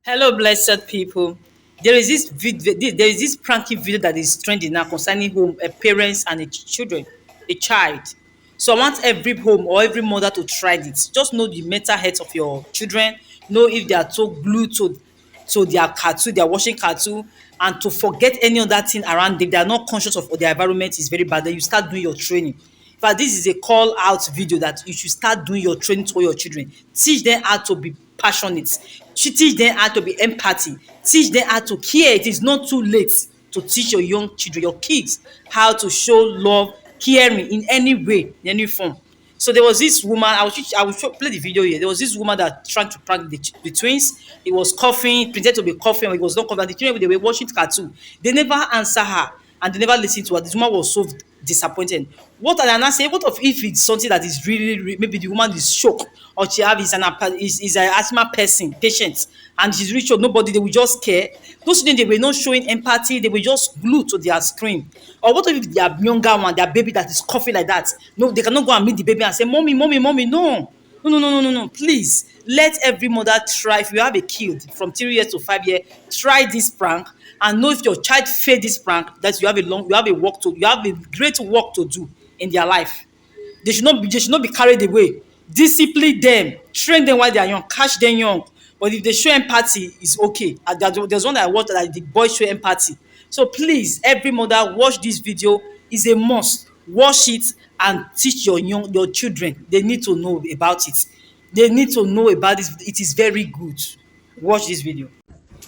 Hello, blessed people. There is this pranking video that is trending now concerning home, parents and children, a child. So I want every home or every mother to try this. Just know the mental health of your children. Know if they are so glued to their cartoon, they are watching cartoon, and to forget any other thing around them. They are not conscious of their environment is very bad. Then you start doing your training. In fact, this is a call out video that you should start doing your training to your children. Teach them how to be passionate. Teach them how to be empathy. Teach them how to care. It is not too late to teach your young children, your kids, how to show love, caring in any way, in any form. So there was this woman. Play the video here. There was this woman that tried to prank the twins. He was coughing, pretended to be coughing, but he was not coughing. The children, they were watching cartoon. They never answer her, and they never listened to her. This woman was so disappointed. What I now say? What of if it's something that is maybe the woman is shocked, or she have is an asthma patient, and she's really shocked. Nobody, they will just care. Those children, they were not showing empathy. They were just glued to their screen. Or what if their younger one, their baby that is coughing like that? No, they cannot go and meet the baby and say, "Mommy, mommy, mommy." No, no, no, no, no, no, no. Please let every mother try. If you have a kid from 3 years to 5 years, try this prank and know if your child failed this prank, that you have a great work to do in their life. They should not be carried away. Discipline them, train them while they are young, catch them young. But if they show empathy, it's okay. And there's one that I watched that the boy show empathy. So please, every mother, watch this video. Is a must. Watch it and teach your children. They need to know about it. They need to know about this. It is very good. Watch this video.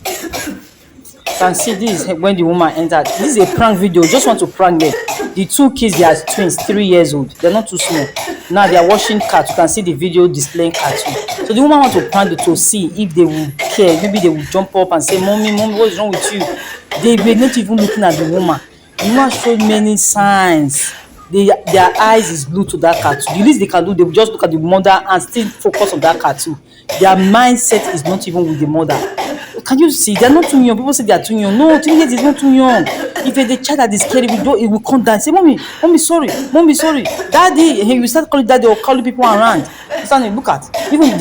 You can see this is when the woman entered. This is a prank video. Just want to prank them. The two kids, they are twins, 3 years old. They're not too small. Now they are watching cartoon. You can see the video displaying cartoon. So the woman wants to prank them to see if they will care. Maybe they will jump up and say, "Mommy, mommy, what is wrong with you?" They were not even looking at the woman. The woman showed many signs. Their eyes is glued to that cartoon. The least they can do, they will just look at the mother and still focus on that cartoon. Their mindset is not even with the mother. Can you see? They're not too young. People say they are too young. No, 3 years is not too young. If it's a child that is scary, it will come down. Say, "Mommy, mommy, sorry, mommy, sorry, daddy." Hey, you start calling daddy or calling people around. Stand, look at even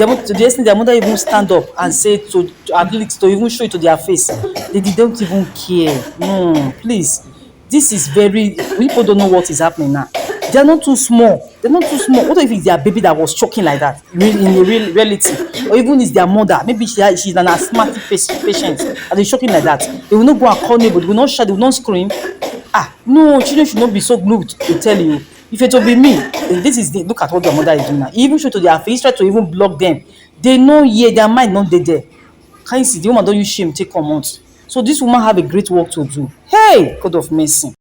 their mother even stand up and say to at least to even show it to their face. They don't even care. No, please. This is very, people don't know what is happening now. They are not too small. They're not too small. What if it's their baby that was choking like that in a real reality? Or even it's their mother. Maybe she's an asthmatic patient and they're choking like that. They will not go and call neighbor. They will not shout. They will not scream. No, children should not be so glued to tell you. If it will be me, look at what their mother is doing now. He even show to their face, try to even block them. They know, yeah, their mind not there. Can you see? The woman don't use shame, take command. So this woman have a great work to do. Hey, God of mercy.